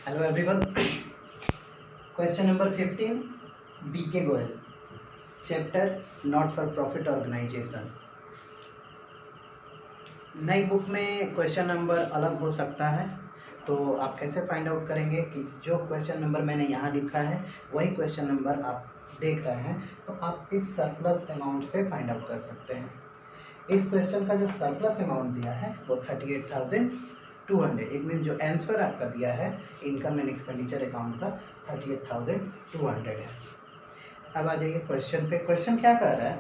Hello everyone. Question number 15, DK Goel. Chapter Not for Profit Organization. नई book में question number अलग हो सकता है, तो आप कैसे फाइंड आउट करेंगे कि जो क्वेश्चन नंबर मैंने यहाँ लिखा है वही क्वेश्चन नंबर आप देख रहे हैं, तो आप इस सरप्लस अमाउंट से फाइंड आउट कर सकते हैं। इस क्वेश्चन का जो सरप्लस अमाउंट दिया है वो 38,200, इट मीन जो आंसर आपका दिया है इनकम एंड एक्सपेंडिचर अकाउंट का 38,200 है। अब आ जाइए क्वेश्चन पे। क्वेश्चन क्या कह रहा है,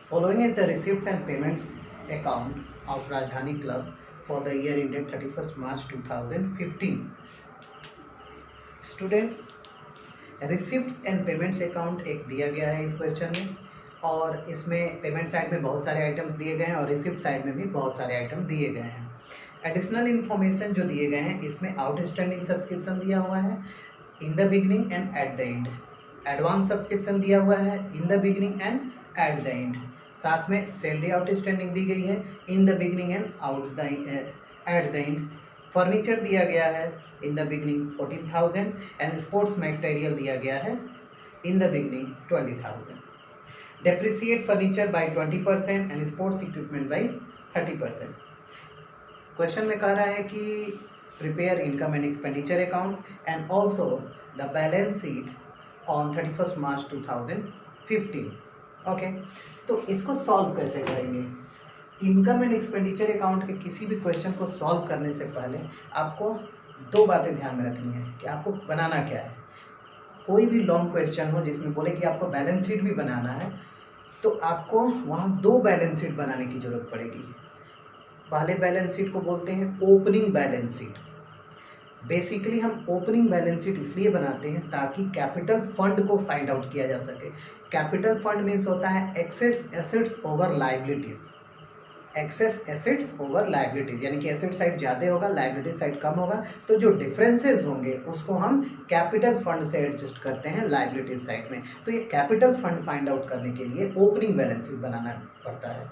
following is the receipts and payments account of Rajdhani club for the year ended 31 March 2015। Students, receipts and payments account एक दिया गया है इस क्वेश्चन में, और इसमें पेमेंट साइड में बहुत सारे आइटम्स दिए गए हैं और रिसिप्ट साइड में भी बहुत सारे आइटम दिए गए हैं। एडिशनल इन्फॉर्मेशन जो दिए गए हैं, इसमें आउटस्टैंडिंग सब्सक्रिप्शन दिया हुआ है in the beginning and at the end, advance subscription दिया हुआ है in the beginning and at the end, साथ में सैलरी आउटस्टैंडिंग दी गई है in the beginning and at the end, furniture दिया गया है in the beginning 14,000 and sports material दिया गया है in the beginning 20,000। Depreciate furniture by 20% and sports equipment by 30%। Question में कह रहा है कि prepare income and expenditure account and also the balance sheet on 31 March 2015। Okay, तो इसको सॉल्व कैसे करेंगे? इनकम एंड एक्सपेंडिचर अकाउंट के किसी भी क्वेश्चन को सॉल्व करने से पहले आपको दो बातें ध्यान में रखनी है कि आपको बनाना क्या है। कोई भी लॉन्ग क्वेश्चन हो जिसमें बोले कि आपको बैलेंस शीट भी बनाना है, तो आपको वहाँ दो बैलेंस शीट बनाने की जरूरत पड़ेगी। पहले बैलेंस शीट को बोलते हैं ओपनिंग बैलेंस शीट। बेसिकली हम ओपनिंग बैलेंस शीट इसलिए बनाते हैं ताकि कैपिटल फंड को फाइंड आउट किया जा सके। कैपिटल फंड मीन्स होता है excess assets over liabilities, excess assets over liabilities, यानी कि एसेट साइड ज़्यादा होगा, लायबिलिटी साइड कम होगा, तो जो डिफरेंसेस होंगे उसको हम कैपिटल फंड से एडजस्ट करते हैं लायबिलिटीज साइड में। तो ये कैपिटल फंड फाइंड आउट करने के लिए ओपनिंग बैलेंस शीट बनाना पड़ता है।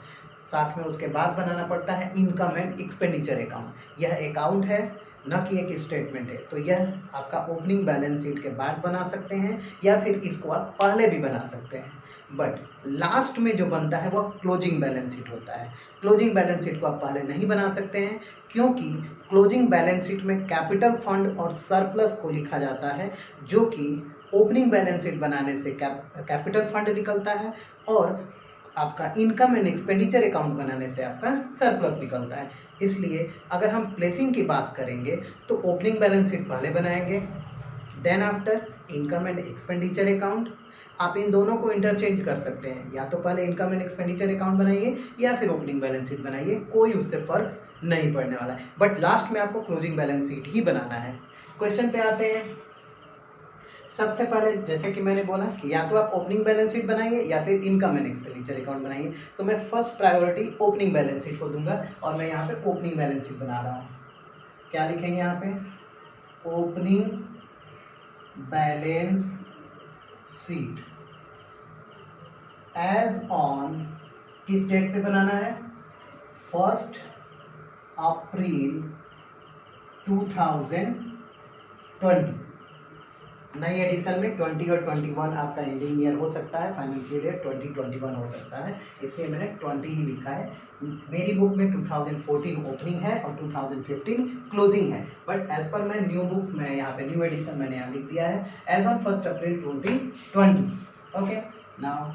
साथ में उसके बाद बनाना पड़ता है इनकम एंड एक्सपेंडिचर अकाउंट। यह अकाउंट है, न कि एक स्टेटमेंट है, तो यह आपका ओपनिंग बैलेंस शीट के बाद बना सकते हैं या फिर इसको आप पहले भी बना सकते हैं। बट लास्ट में जो बनता है वह क्लोजिंग बैलेंस शीट होता है। क्लोजिंग बैलेंस शीट को आप पहले नहीं बना सकते हैं, क्योंकि क्लोजिंग बैलेंस शीट में कैपिटल फंड और सरप्लस को लिखा जाता है, जो कि ओपनिंग बैलेंस शीट बनाने से कैपिटल फंड निकलता है और आपका इनकम एंड एक्सपेंडिचर अकाउंट बनाने से आपका सरप्लस निकलता है। इसलिए अगर हम प्लेसिंग की बात करेंगे तो ओपनिंग बैलेंस शीट पहले बनाएंगे, then after income and expenditure account. आप इन दोनों को इंटरचेंज कर सकते हैं, या तो पहले इनकम एंड एक्सपेंडिचर अकाउंट बनाइए या फिर ओपनिंग बैलेंस शीट बनाइए, कोई उससे फर्क नहीं पड़ने वाला है। बट लास्ट में आपको क्लोजिंग बैलेंस शीट ही बनाना है। क्वेश्चन पे आते हैं। सबसे पहले जैसे कि मैंने बोला कि या तो आप ओपनिंग बैलेंस शीट बनाइए या फिर इनकम एंड एक्सपेंडिचर अकाउंट बनाइए, तो मैं first priority opening balance sheet को दूंगा और मैं यहाँ पे ओपनिंग बैलेंस शीट बना रहा हूँ। क्या लिखेंगे यहाँ पे? Opening balance sheet as on, किस डेट पे बनाना है? 1 अप्रैल 2020। नई एडिशन में 20 और 21 आपका एंडिंग ईयर हो सकता है, फाइनेंशियल ईयर 2021 हो सकता है, इसलिए मैंने 20 ही लिखा है। मेरी बुक में 2014 ओपनिंग है और 2015 क्लोजिंग है, बट एज पर मैं न्यू बुक में यहाँ पे न्यू एडिशन मैंने यहाँ लिख दिया है as on 1 April 2020। Okay, now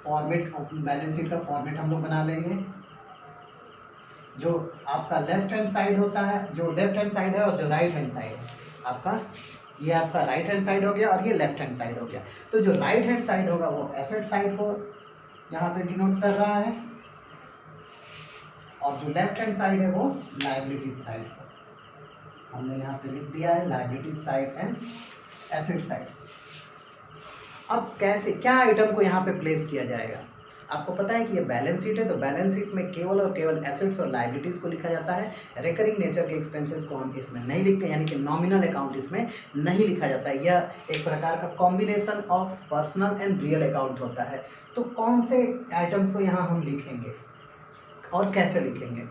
format, balance sheet का फॉर्मेट हम लोग बना लेंगे। जो आपका लेफ्ट हैंड साइड होता है, जो लेफ्ट हैंड साइड है और जो राइट हैंड साइड है आपका, ये आपका राइट हैंड साइड हो गया और ये लेफ्ट हैंड साइड हो गया। तो जो राइट हैंड साइड होगा वो एसेट साइड को यहाँ पे डिनोट कर रहा है और जो लेफ्ट हैंड साइड है वो लायबिलिटी साइड को हमने यहाँ पे लिख दिया है, liability side and asset side. अब कैसे, क्या आइटम को यहाँ पे प्लेस किया जाएगा? आपको पता है कि ये बैलेंस शीट है, तो बैलेंस शीट में केवल और केवल एसेट्स और लायबिलिटीज़ को लिखा जाता है। रिकरिंग नेचर के एक्सपेंसेस को हम इसमें नहीं लिखते, यानी कि नॉमिनल अकाउंट इसमें नहीं लिखा जाता है। यह एक प्रकार का combination of personal and real account होता है। तो कौन से आइटम्स को यहाँ हम लिखेंगे और कैसे लिखेंगे?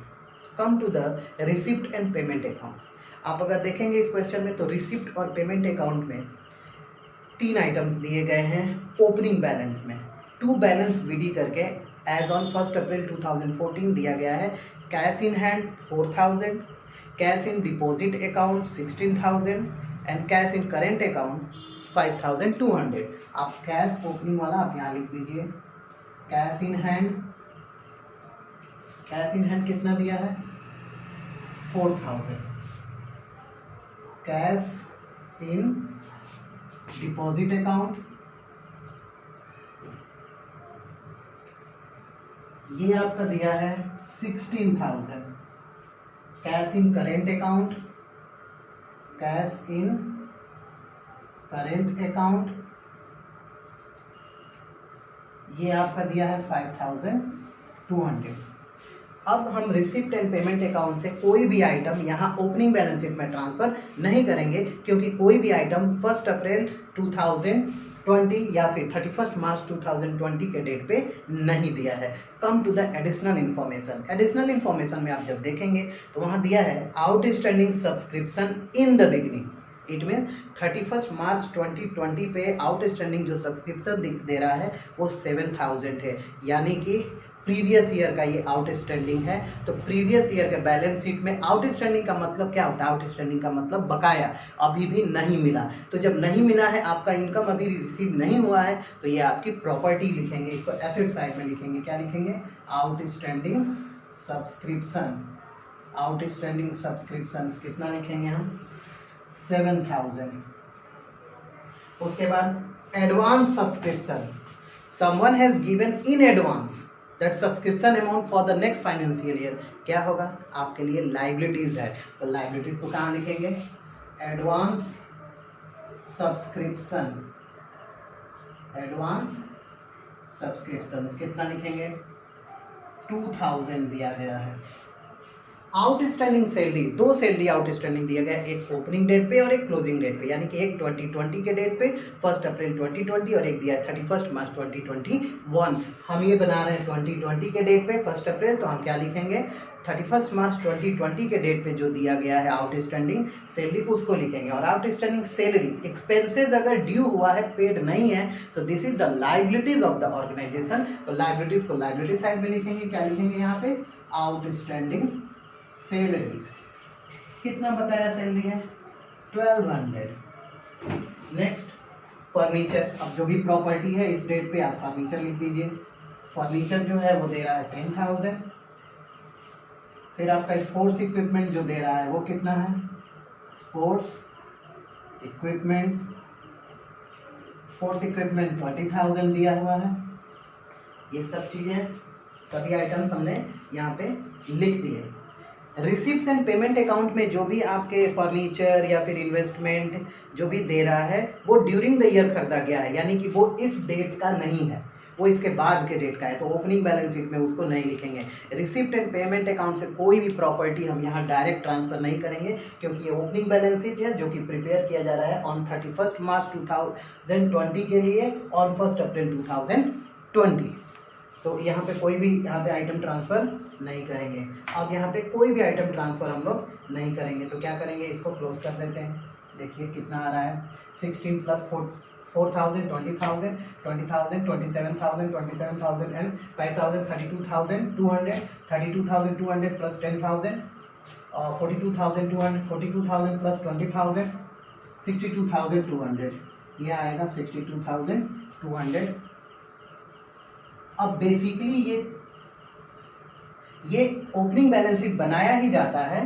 Come to the receipt and payment account. आप अगर देखेंगे इस क्वेश्चन में तो रिसिप्ट और पेमेंट अकाउंट में 3 आइटम्स दिए गए हैं ओपनिंग बैलेंस में। टू बैलेंस बीडी करके एज ऑन 1 अप्रैल 2014 दिया गया है। Cash in hand 4000, cash in deposit account 16000 and cash in current account 5200। आप कैश ओपनिंग वाला आप यहाँ लिख दीजिए। कैश इन हैंड कितना दिया है 4000। कैश इन डिपॉजिट अकाउंट ये आपका दिया है 16000। Cash in current account, cash in current account ये आपका दिया है 5200। अब हम रिसिप्ट एंड पेमेंट अकाउंट से कोई भी आइटम यहाँ ओपनिंग बैलेंस शीट में ट्रांसफर नहीं करेंगे, क्योंकि कोई भी आइटम 1 अप्रैल 2020 या फिर 31 मार्च 2020 के डेट पे नहीं दिया है। Come to the additional information. Additional information में आप जब देखेंगे तो वहाँ दिया है outstanding subscription in the beginning. It mean 31 March 2020 पे आउटस्टैंडिंग जो सब्सक्रिप्शन दे रहा है वो 7000 है, यानी कि प्रीवियस ईयर का ये आउटस्टैंडिंग है। तो प्रीवियस ईयर के बैलेंस शीट में आउटस्टैंडिंग का मतलब क्या होता है? आउटस्टैंडिंग का मतलब बकाया, अभी भी नहीं मिला। तो जब नहीं मिला है, आपका इनकम अभी रिसीव नहीं हुआ है, तो ये आपकी प्रॉपर्टी लिखेंगे, इसको एसेट साइड में लिखेंगे। क्या लिखेंगे? Outstanding subscription. आउटस्टैंडिंग सब्सक्रिप्शन कितना लिखेंगे हम? 7000। उसके बाद advance subscription. Someone has given in advance that subscription amount for the next financial year. क्या होगा? आपके लिए लाइबिलिटीज है, तो लाइबिलिटीज को कहाँ लिखेंगे? Advance subscription. एडवांस सब्सक्रिप्शन कितना लिखेंगे? 2000 दिया गया है। आउटस्टैंडिंग सैलरी, 2 सैलरी आउटस्टैंडिंग दिया गया है, एक ओपनिंग डेट पे और एक क्लोजिंग डेट पे, यानी कि एक 2020 के डेट पे 1 अप्रैल 2020 और एक दिया है 31 मार्च 2021। हम ये बना रहे हैं 2020 के डेट पे 1 अप्रैल, तो हम क्या लिखेंगे? 31 मार्च 2020 के डेट पे जो दिया गया है आउटस्टैंडिंग सैलरी उसको लिखेंगे। और आउटस्टैंडिंग सैलरी एक्सपेंसेस अगर ड्यू हुआ है, पेड नहीं है, तो this is the liabilities of the organisation. तो लाइबिलिटीज को लाइबिलिटी साइड में लिखेंगे। क्या लिखेंगे यहाँ पे? Outstanding salaries. कितना बताया सैलरी है? 1200। Next furniture. अब जो भी प्रॉपर्टी है इस डेट पे आप फर्नीचर लिख दीजिए। फर्नीचर जो है वो दे रहा है 10000। फिर आपका स्पोर्ट्स इक्विपमेंट जो दे रहा है वो कितना है? स्पोर्ट्स इक्विपमेंट 20,000 दिया हुआ है। ये सब चीज़ें, सभी आइटम्स हमने यहाँ पे लिख दिए। रिसिप्ट एंड पेमेंट अकाउंट में जो भी आपके फर्नीचर या फिर इन्वेस्टमेंट जो भी दे रहा है वो ड्यूरिंग द ईयर खरीदा गया है, यानी कि वो इस डेट का नहीं है, वो इसके बाद के डेट का है, तो ओपनिंग बैलेंस शीट में उसको नहीं लिखेंगे। रिसिप्ट एंड पेमेंट अकाउंट से कोई भी प्रॉपर्टी हम यहाँ डायरेक्ट ट्रांसफर नहीं करेंगे, क्योंकि ये ओपनिंग बैलेंस शीट है जो कि प्रिपेयर किया जा रहा है ऑन 31 मार्च 2020 के लिए और 1 अप्रैल 2020। तो यहाँ पे कोई भी आइटम ट्रांसफ़र नहीं करेंगे। अब यहाँ पे कोई भी आइटम ट्रांसफ़र हम लोग नहीं करेंगे, तो क्या करेंगे? इसको क्लोज कर देते हैं। देखिए कितना आ रहा है? 16 + 4,000 20,000 20,000 27,000 27,000 एंड 5,000 32,200 32,200 + 10,000 42,200 42,000 + 20,000 62,200। ये आएगा 62,200। अब बेसिकली ये ओपनिंग बैलेंस शीट बनाया ही जाता है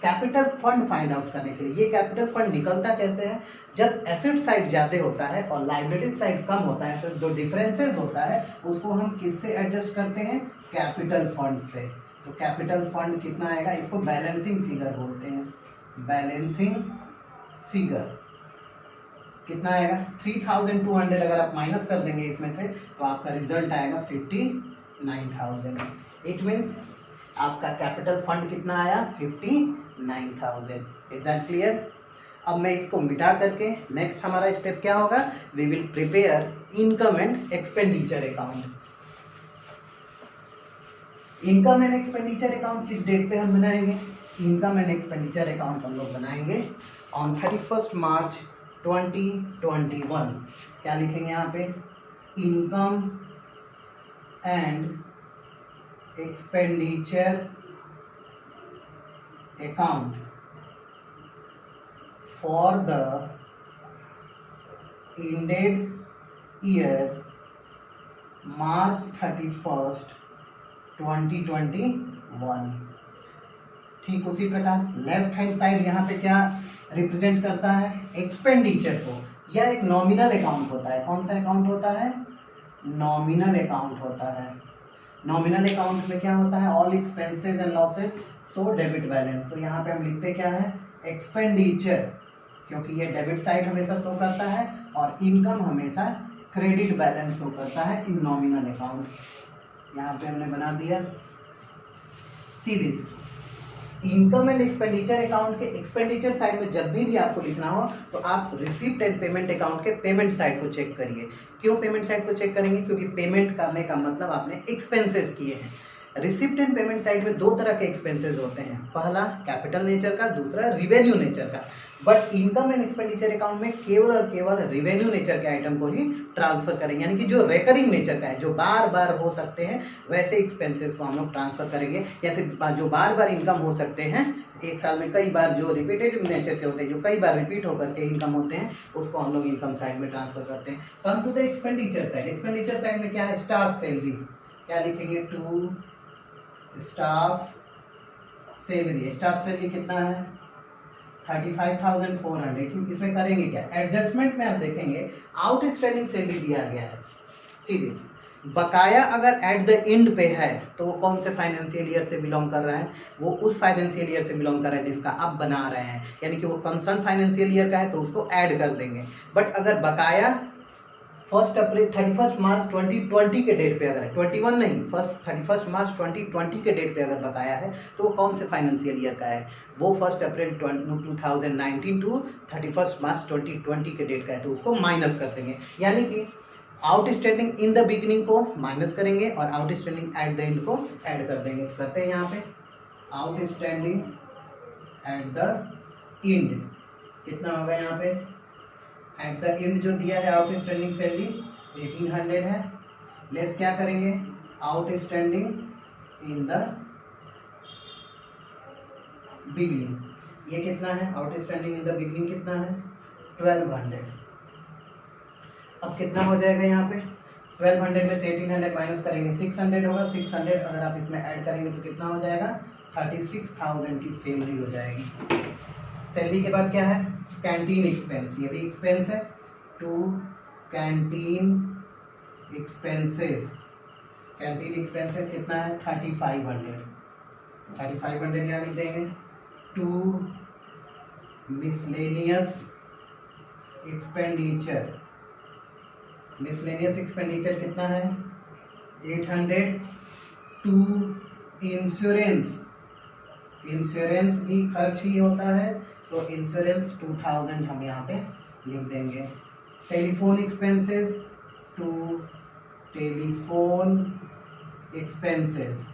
कैपिटल फंड फाइंड आउट करने के लिए। ये कैपिटल फंड निकलता कैसे है? जब एसेट साइड ज़्यादा होता है और लाइबिलिटी साइड कम होता है, तो जो डिफरेंसेस होता है उसको हम किससे एडजस्ट करते हैं? कैपिटल फंड से। तो कैपिटल फंड कितना आएगा? इसको बैलेंसिंग फिगर बोलते हैं। बैलेंसिंग फिगर कितना आएगा? 3,200 अगर आप माइनस कर देंगे इसमें से, तो आपका रिजल्ट आएगा 59,000। इट मीन्स आपका कैपिटल फंड कितना आया? 59,000। Is that clear? अब मैं इसको मिटा करके नेक्स्ट हमारा स्टेप क्या होगा? We will prepare income and expenditure account. Income and expenditure account किस डेट पे हम बनाएंगे? इनकम एंड एक्सपेंडिचर अकाउंट हम लोग बनाएंगे ऑन 31 मार्च 2021। क्या लिखेंगे यहाँ पे? Income and expenditure account for the ended year March 31st 2021। ठीक उसी प्रकार लेफ्ट हैंड साइड यहाँ पे क्या रिप्रेजेंट करता है? एक्सपेंडिचर को। यह एक नॉमिनल अकाउंट होता है। कौन सा अकाउंट होता है? नॉमिनल अकाउंट होता है। नॉमिनल अकाउंट में क्या होता है? All expenses and losses so debit balance. तो यहाँ पे हम लिखते क्या है? एक्सपेंडिचर, क्योंकि ये डेबिट साइड हमेशा शो करता है और इनकम हमेशा क्रेडिट बैलेंस शो करता है इन नॉमिनल अकाउंट। यहाँ पे हमने बना दिया series. Income and expenditure account के एक्सपेंडिचर साइड में जब भी आपको लिखना हो तो आप रिसीप्ट एंड पेमेंट अकाउंट के पेमेंट साइड को चेक करिए। क्यों पेमेंट साइड को चेक करेंगे? क्योंकि पेमेंट करने का मतलब आपने एक्सपेंसेस किए हैं। रिसिप्ट एंड पेमेंट साइड में दो तरह के एक्सपेंसेस होते हैं, पहला कैपिटल नेचर का, दूसरा रिवेन्यू नेचर का। But income and expenditure account में केवल और केवल रिवेन्यू नेचर के आइटम को ही ट्रांसफर करेंगे, यानी कि जो रेकरिंग नेचर का है, जो बार बार हो सकते हैं, वैसे एक्सपेंसेस को हम लोग ट्रांसफर करेंगे। या फिर जो बार बार इनकम हो सकते हैं, एक साल में कई बार जो रिपीटेटिव नेचर के होते हैं, जो कई बार रिपीट होकर के इनकम होते हैं, उसको हम लोग इनकम साइड में ट्रांसफर करते हैं। Come to the expenditure side. Expenditure side में क्या है? Staff salary. क्या लिखेंगे? To staff salary. Staff salary कितना है? 35,400। इसमें करेंगे क्या? एडजस्टमेंट में आप देखेंगे आउटस्टैंडिंग सैलरी दिया गया है सीरीज। बकाया अगर एट द एंड पे है तो वो कौन से फाइनेंशियल ईयर से बिलोंग कर रहा है? वो उस फाइनेंशियल ईयर से बिलोंग कर रहा है जिसका आप बना रहे हैं, यानी कि वो कंसर्न फाइनेंशियल ईयर का है तो उसको ऐड कर देंगे। बट अगर बकाया 31 मार्च 2020 के डेट पे अगर है, 21 नहीं, 31 मार्च 2020 के डेट पे अगर बकाया है तो वो कौन से फाइनेंशियल ईयर का है? वो 1 अप्रैल 2019 टू 31 मार्च 2020 के डेट का है, तो उसको माइनस कर देंगे। यानी कि आउटस्टैंडिंग इन द बिगिनिंग को माइनस करेंगे और आउटस्टैंडिंग एट द एंड को ऐड कर देंगे। करते हैं यहाँ पे आउटस्टैंडिंग एट द एंड कितना होगा? यहाँ पे एट द एंड जो दिया है आउटस्टैंडिंग सैलरी 1800 है, लेस क्या करेंगे? Outstanding in the beginning. ये कितना है? आउटस्टैंडिंग इन द बिगनिंग कितना है? 1200। अब कितना हो जाएगा यहाँ पे? 1200 में से 1800 माइनस करेंगे 600 होगा। 600 अगर आप इसमें ऐड करेंगे तो कितना हो जाएगा? 36,000 की सैलरी हो जाएगी। सैलरी के बाद क्या है? Canteen expense. ये भी एक्सपेंस है। To canteen expenses. Canteen expenses कितना है? 3500। 3500 यहाँ लिख देंगे। To miscellaneous expenditure. Miscellaneous expenditure कितना है? 800। To insurance. इंश्योरेंस भी खर्च ही होता है तो इंश्योरेंस 2000 हम यहाँ पे लिख देंगे। Telephone expenses. To telephone expenses.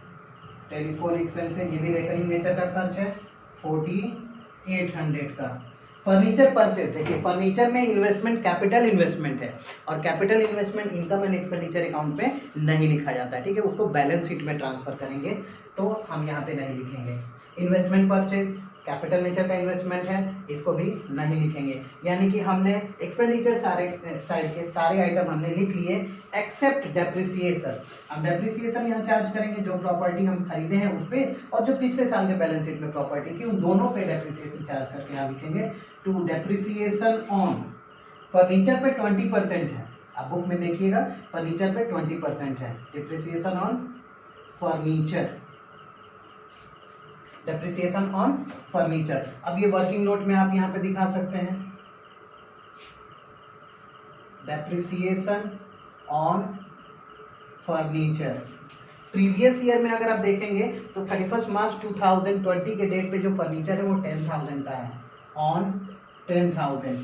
Telephone expenses ये भी रेकरिंग नेचर का खर्च है 4800 का। Furniture purchase. देखिए फर्नीचर में इन्वेस्टमेंट कैपिटल इन्वेस्टमेंट है और capital investment income and expenditure account पे नहीं लिखा जाता है, ठीक है, उसको बैलेंस शीट में ट्रांसफर करेंगे तो हम यहाँ पे नहीं लिखेंगे। इन्वेस्टमेंट परचेज कैपिटल नेचर का इन्वेस्टमेंट है, इसको भी नहीं लिखेंगे। यानी कि हमने एक्सपेंडिचर साइड के सारे आइटम हमने लिख लिए एक्सेप्ट डेप्रिसिएशन। अब डेप्रिसिएशन यहाँ चार्ज करेंगे जो प्रॉपर्टी हम खरीदे हैं उस पर, और जो पिछले साल के बैलेंस शीट में प्रॉपर्टी थी उन दोनों पे डेप्रिसिएशन चार्ज करके यहाँ लिखेंगे। टू डेप्रिसिएशन ऑन फर्नीचर पे 20% है। आप बुक में देखिएगा फर्नीचर पे 20% है। Depreciation on furniture. Depreciation on furniture. अब ये वर्किंग नोट में आप यहाँ पे दिखा सकते हैं depreciation on furniture. Previous year में अगर आप देखेंगे तो 31 मार्च 2020 के डेट पे जो फर्नीचर है वो 10,000 का है, ऑन 10,000।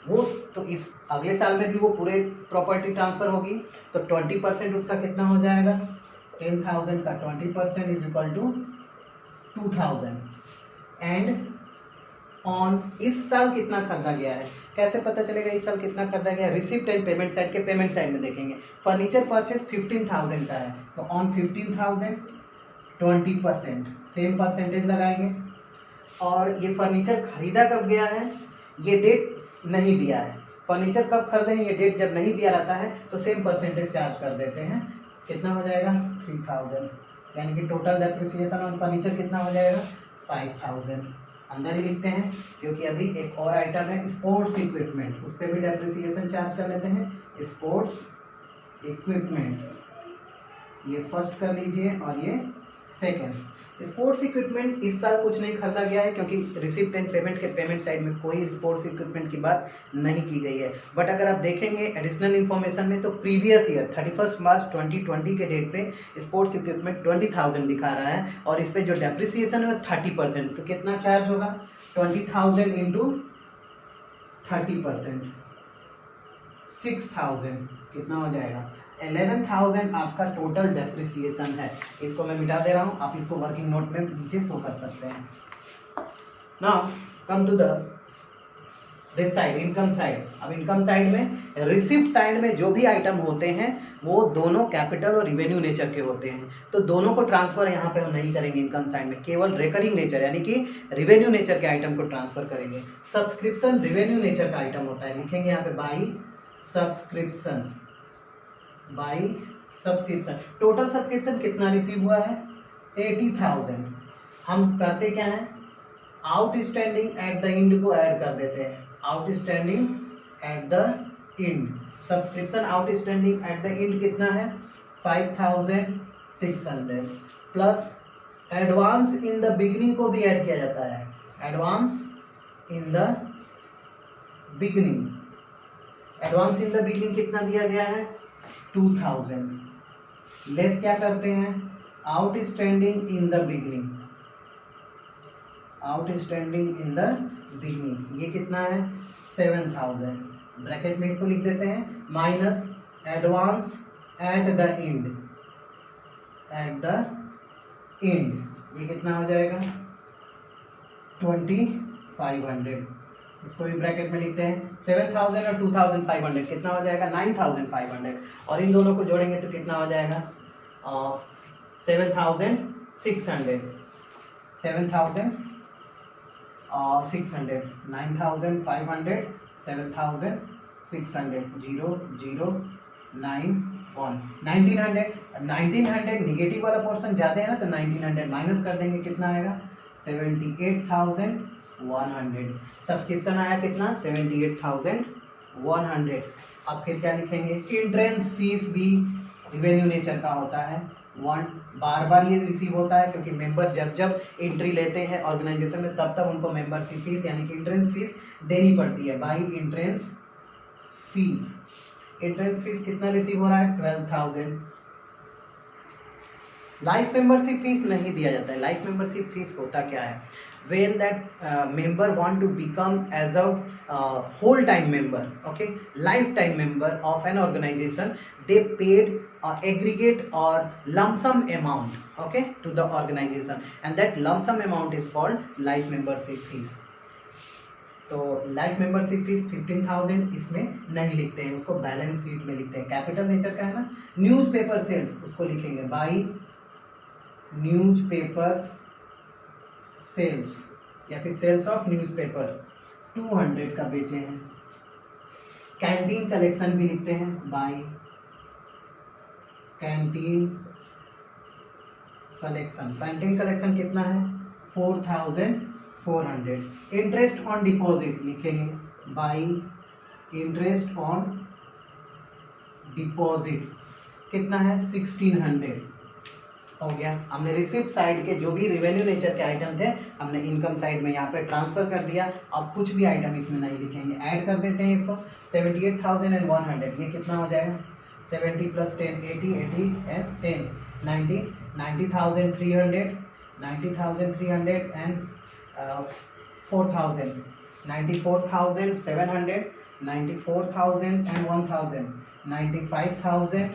वो तो इस अगले साल में भी वो पूरे प्रॉपर्टी ट्रांसफर होगी तो 20% उसका कितना हो जाएगा? 10,000 का 20% is equal to 2000। And on, इस साल कितना खरीदा गया है, कैसे पता चलेगा इस साल कितना खरीदा गया है? रिसिप्ट एंड पेमेंट साइड के पेमेंट साइड में देखेंगे। फर्नीचर परचेस 15,000 का है, तो ऑन 15,000 20% सेम परसेंटेज लगाएंगे। और ये फर्नीचर खरीदा कब गया है, ये डेट नहीं दिया है। फर्नीचर कब खरीदे हैं, ये डेट जब नहीं दिया रहता है तो सेम परसेंटेज चार्ज कर देते हैं। कितना हो जाएगा 3000, यानी कि टोटल डेप्रिसिएशन ऑन फर्नीचर कितना हो जाएगा 5000। अंदर ही लिखते हैं क्योंकि अभी एक और आइटम है स्पोर्ट्स इक्विपमेंट, उस पर भी डेप्रिसिएशन चार्ज कर लेते हैं। स्पोर्ट्स इक्विपमेंट ये फर्स्ट कर लीजिए और ये सेकंड। स्पोर्ट्स इक्विपमेंट इस साल कुछ नहीं खरीदा गया है क्योंकि रिसिप्ट एंड पेमेंट के पेमेंट साइड में कोई स्पोर्ट्स इक्विपमेंट की बात नहीं की गई है। बट अगर आप देखेंगे एडिशनल इन्फॉर्मेशन में तो प्रीवियस ईयर 31 मार्च 2020 के डेट पे स्पोर्ट्स इक्विपमेंट 20,000 दिखा रहा है और इस पर जो डेप्रिसिएशन है वो 30%। तो कितना चार्ज होगा 20,000 इंटू 30%, 6,000 कितना हो जाएगा 11,000 आपका टोटल डेप्रिसिएशन है। इसको मैं मिटा दे रहा हूँ, आप इसको वर्किंग नोट में नीचे शो कर सकते हैं। Now come to the this side, income side. अब इनकम साइड में रिसिप्ट साइड में जो भी आइटम होते हैं वो दोनों कैपिटल और रिवेन्यू नेचर के होते हैं, तो दोनों को ट्रांसफर यहाँ पे हम नहीं करेंगे इनकम साइड में, केवल रिकरिंग नेचर यानी कि रिवेन्यू नेचर के आइटम को ट्रांसफर करेंगे। सब्सक्रिप्शन रिवेन्यू नेचर का आइटम होता है, लिखेंगे यहाँ पे by subscription, by subscription. Total subscription कितना रिसीव हुआ है 80,000। हम करते क्या है आउटस्टैंडिंग एट द एंड को ऐड कर देते हैं, outstanding at the and. Subscription outstanding at the and कितना है 5,600 plus advance in the beginning को भी ऐड किया जाता है, advance in the beginning. Advance in the beginning कितना दिया गया है 2,000 लेस क्या करते हैं outstanding in the beginning, outstanding in the beginning ये कितना है 7,000। ब्रैकेट में इसको लिख देते हैं minus advance at the and, at the and ये कितना हो जाएगा 2,500। इसको भी ब्रैकेट में लिखते हैं 7,000 और 2,500 कितना हो जाएगा 9,500 और इन दोनों को जोड़ेंगे तो कितना हो जाएगा 7,600, 7,600, 9,500, 7,600, 0,091, 1,900 निगेटिव वाला पोर्शन ज्यादा है ना तो 1,900 माइनस कर देंगे कितना आएगा 78,100। सब्सक्रिप्शन आया कितना 78,100। अब फिर क्या लिखेंगे एंट्रेंस फीस भी रिवेन्यू नेचर का होता है, बार बार ये रिसीव होता है क्योंकि मेंबर जब जब एंट्री लेते हैं ऑर्गेनाइजेशन में तब तब उनको मेंबरशिप फीस यानी कि एंट्रेंस फीस देनी पड़ती है by entrance fees. Entrance fees कितना रिसीव हो रहा है 12,000। लाइफ मेंबरशिप फीस नहीं दिया जाता है। लाइफ मेंबरशिप फीस होता क्या है when that member want to become as a whole time member, okay, lifetime member of an organization, they paid aggregate or lump sum amount, okay, to the organization and that lump sum amount is called life membership fees। तो life membership fees 15,000 इसमें नहीं लिखते हैं, उसको balance sheet में लिखते हैं, capital nature का है ना। न्यूज़पेपर सेल्स उसको लिखेंगे बाई न्यूज़पेपर्स सेल्स या फिर सेल्स ऑफ न्यूज़पेपर 200 का बेचे हैं। कैंटीन कलेक्शन भी लिखते हैं by canteen collection. Canteen collection कितना है 4,400। इंटरेस्ट ऑन डिपॉजिट लिखेंगे बाई इंटरेस्ट ऑन डिपॉजिट कितना है 1,600 हो गया। हमने रिसिप्ट साइड के जो भी रेवेन्यू नेचर के आइटम थे हमने इनकम साइड में यहाँ पे ट्रांसफर कर दिया। अब कुछ भी आइटम इसमें नहीं लिखेंगे, ऐड कर देते हैं इसको 78,100 ये कितना हो जाएगा 70 + 10 80 80 and 10 90 90,300 90,300 and 4,000 94,700 94,000 and 1,000 95,000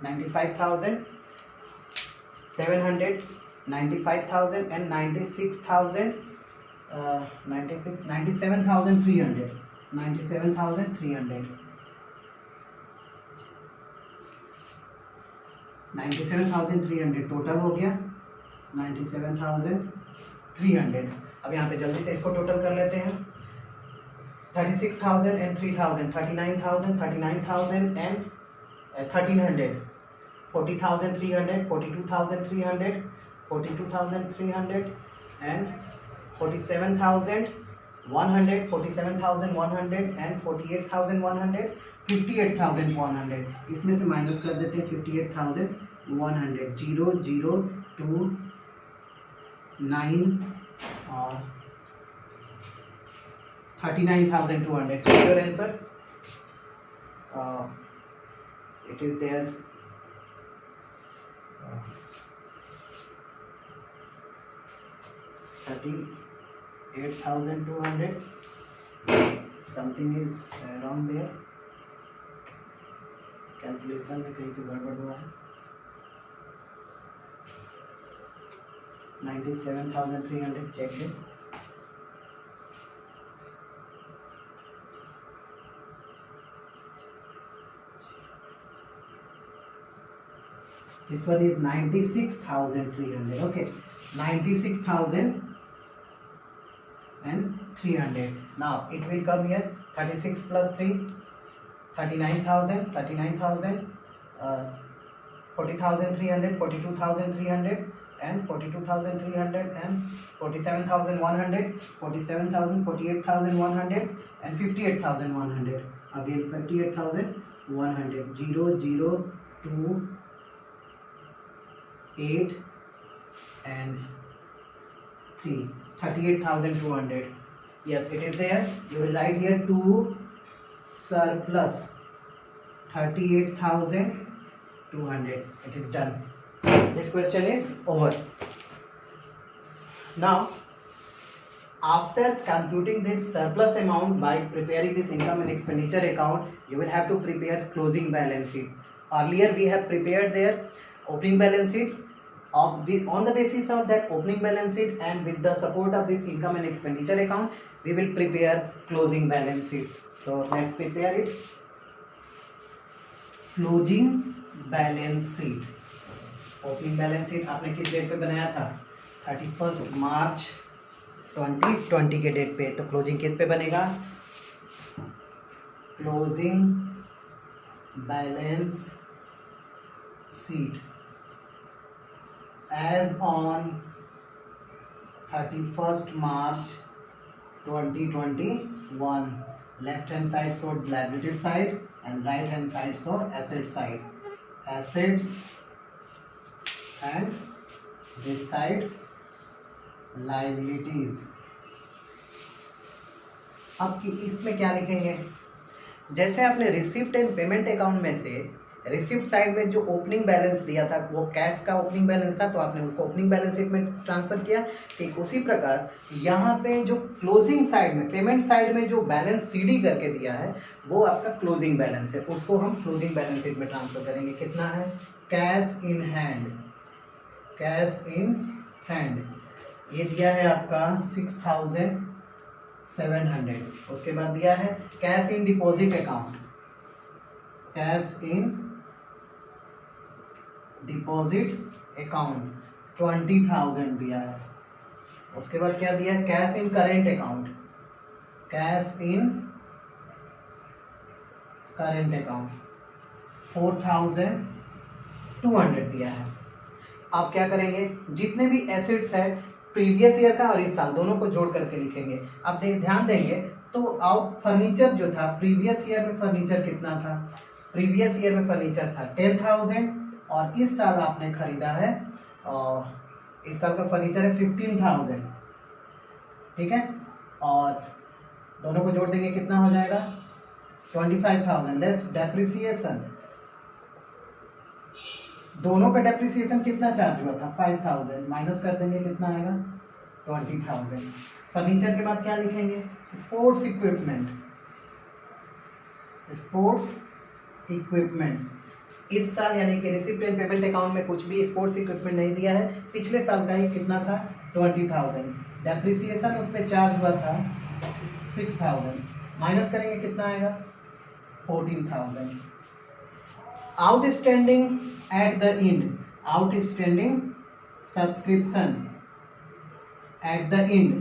95,700 95,000 and 96,000, 97,300, 97,300, 97,300 total हो गया 97,300। अब यहाँ पे जल्दी से इसको टोटल कर लेते हैं। 36,000 and 3,000, 39,000, 39,000 and 1,300, 40,300, 42,300, 42,300 and 47,100, 47,100 and 48,100, 58,100। इसमें से माइनस कर देते हैं 58,100, 0 0 2 9 और 39,200। So your answer, it is there 38,200. Something is wrong there, calculation में कहीं पे गड़बड़ हुआ है। 97,300, check this। This one is 96,300. Okay, 96,300. Now it will come here 36 plus 3, 39,000, 39,000, 40,300, 42,300 and 42,300 and 47,100, 47,000, 48,100 and 58,100. Again 58,100. 0 0 2 8 and 3, 38,200. Yes, it is there. You will write here 2 surplus 38,200. It is done. This question is over. Now after computing this surplus amount by preparing this income and expenditure account, you will have to prepare closing balance sheet. Earlier we have prepared their opening balance sheet. On the basis of that opening balance sheet and with the support of this income and expenditure account, we will prepare closing balance sheet. So let's prepare it. Closing balance sheet. Opening balance sheet आपने किस date पे बनाया था? 31 March 2020 के date पे। तो closing किस पे बनेगा? Closing balance sheet as on 31st March 2021. Left hand side showed liability side and right hand side showed asset side. Assets and this side liabilities. अब इसमें क्या लिखेंगे? जैसे आपने रिसिप्ट एंड पेमेंट अकाउंट में से रिसिप्ट साइड में जो ओपनिंग बैलेंस दिया था वो कैश का ओपनिंग बैलेंस था, तो आपने उसको ओपनिंग बैलेंस शीट में ट्रांसफर किया। ठीक उसी प्रकार यहाँ पे जो क्लोजिंग साइड में पेमेंट साइड में जो बैलेंस सीडी करके दिया है वो आपका क्लोजिंग बैलेंस है, उसको हम क्लोजिंग बैलेंस शीट में ट्रांसफर करेंगे। कितना है? Cash in hand, cash in hand ये दिया है आपका 6,700। उसके बाद दिया है cash in deposit account, cash in deposit account 20,000 दिया है। उसके बाद क्या दिया है? Cash in current account, cash in current account 4,200 दिया है। आप क्या करेंगे? जितने भी एसेट्स है प्रीवियस ईयर का और इस साल दोनों को जोड़ करके लिखेंगे। अब ध्यान देंगे तो आप फर्नीचर जो था प्रीवियस ईयर में फर्नीचर कितना था? प्रीवियस ईयर में फर्नीचर था 10,000 और इस साल आपने खरीदा है और इस साल का फर्नीचर है 15,000। ठीक है, और दोनों को जोड़ देंगे कितना हो जाएगा? 25,000 लेस डेप्रिसिएशन। दोनों पे डेप्रिसिएशन कितना चार्ज हुआ था? 5,000 माइनस कर देंगे कितना आएगा? 20,000। फर्नीचर के बाद क्या लिखेंगे? स्पोर्ट्स इक्विपमेंट, स्पोर्ट्स इक्विपमेंट्स इस साल यानी कि रिसिप्ट एंड पेमेंट अकाउंट में कुछ भी स्पोर्ट्स इक्विपमेंट नहीं दिया है। पिछले साल का ही कितना था 20,000। डेप्रिसिएशन उसमें चार्ज हुआ था 6,000, माइनस करेंगे कितना आएगा 14,000। Outstanding at the and, outstanding subscription eight the and,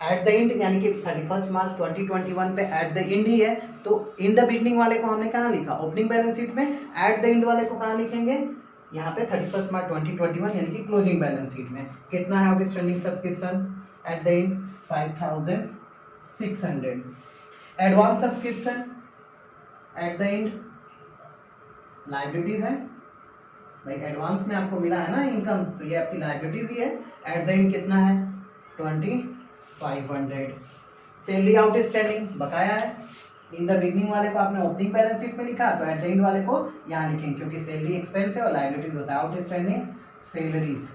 at the and यानी कि 31 मार्च 2021 पे एट द एंड ही है, तो इन द बिगनिंग वाले को हमने कहाँ लिखा ओपनिंग बैलेंस शीट में, एट द एंड वाले को कहाँ लिखेंगे यहाँ पे 31 मार्च 2021 यानी कि क्लोजिंग बैलेंस शीट में। कितना है outstanding subscription eight the and 5,600। Advance subscription eight the and liabilities है भाई, एडवांस में आपको मिला है ना इनकम, तो ये आपकी लाइबिलिटीज ही है। एट द एंड कितना है 2,500। सैलरी आउटस्टैंडिंग बकाया है, इन द बिगनिंग वाले को आपने ओपनिंग बैलेंस शीट में लिखा, तो एट द एंड वाले को यहाँ लिखेंगे क्योंकि सैलरी एक्सपेंस है और लाइबिलिटीज होता है। आउटस्टैंडिंग सैलरीज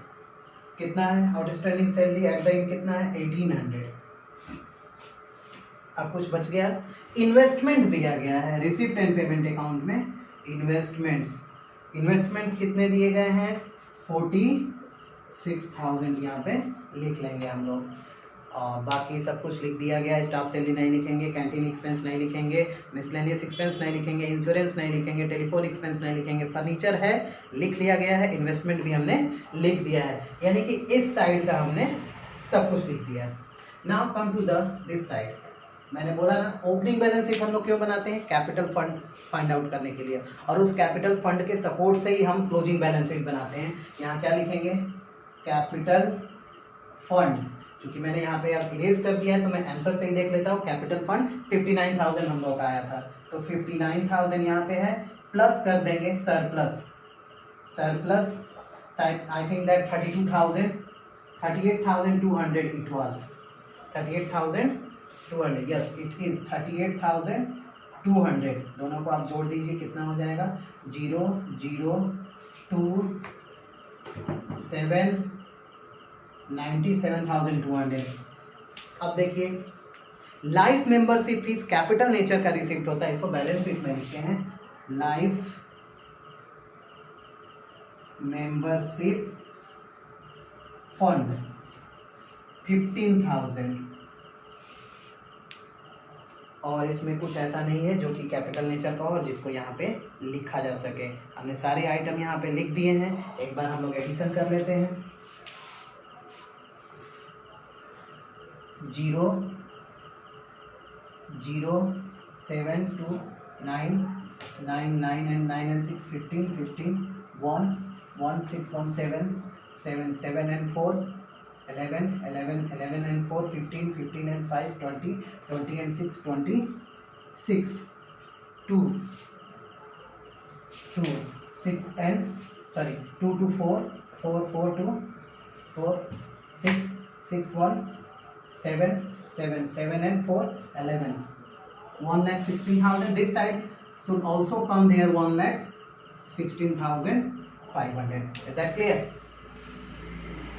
कितना है, outstanding salary eight the and कितना है 1,800। अब कुछ बच गया, इन्वेस्टमेंट दिया गया है रिसिप्ट एंड पेमेंट अकाउंट में। इन्वेस्टमेंट्स कितने दिए गए हैं 46,000 यहाँ पे लिख लेंगे हम लोग, और बाकी सब कुछ लिख दिया गया है। स्टाफ सैलरी नहीं लिखेंगे, कैंटीन एक्सपेंस नहीं लिखेंगे, मिसलेनियस एक्सपेंस नहीं लिखेंगे, इंश्योरेंस नहीं लिखेंगे, टेलीफोन एक्सपेंस नहीं लिखेंगे, फर्नीचर है लिख लिया गया है, इन्वेस्टमेंट भी हमने लिख दिया है, यानी कि इस साइड का हमने सब कुछ लिख दिया है। Now come to this side. मैंने बोला ना ओपनिंग बैलेंस शीट हम लोग क्यों बनाते हैं, कैपिटल फंड फाइंड आउट करने के लिए, और उस कैपिटल फंड के सपोर्ट से ही हम क्लोजिंग बैलेंस शीट बनाते हैं। यहाँ क्या लिखेंगे कैपिटल फंड, क्योंकि मैंने यहाँ पे अब इरेज कर दिया है तो मैं आंसर से ही देख लेता हूँ। कैपिटल फंड 59,000 हम लोग का आया था, तो 59,000 यहाँ पे है, प्लस कर देंगे surplus I think that 38,200 it was 38,200, yes it is 38,200। दोनों को आप जोड़ दीजिए कितना हो जाएगा 97,200। अब देखिए life membership fees capital nature का रिसिप्ट होता है, इसको बैलेंस शीट में लिखते हैं। लाइफ मेंबरशिप फंड 15,000, और इसमें कुछ ऐसा नहीं है जो कि कैपिटल नेचर का हो और जिसको यहाँ पे लिखा जा सके। हमने सारे आइटम यहाँ पे लिख दिए हैं, एक बार हम लोग एडिशन कर लेते हैं। 0 0 7 2 9 9 9 and 9 and 6 15 15 1 1 6 1 7 7 7 and 4 11 11 11 and 4 15 15 and 5 20 20 and 6 26 2 6 and 2 to 4 4 4 to 4 6 6 1 7 7 7 and 4 11 1,16,000. This side should also come there 1,16,500. Is that clear?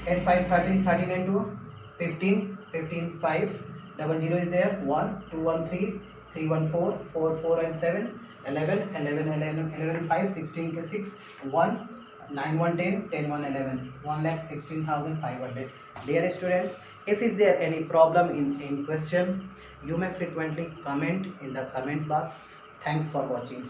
8 5 13 13 and 2 15 15 5 00 is there 1 2 1 3 3 1 4 4 4 and 7 11 11 11 11 5 16 के 6 1 9 1 10 10 1 11 1,16,500. Dear student, if is there any problem in question, you may frequently comment in the comment box. Thanks for watching.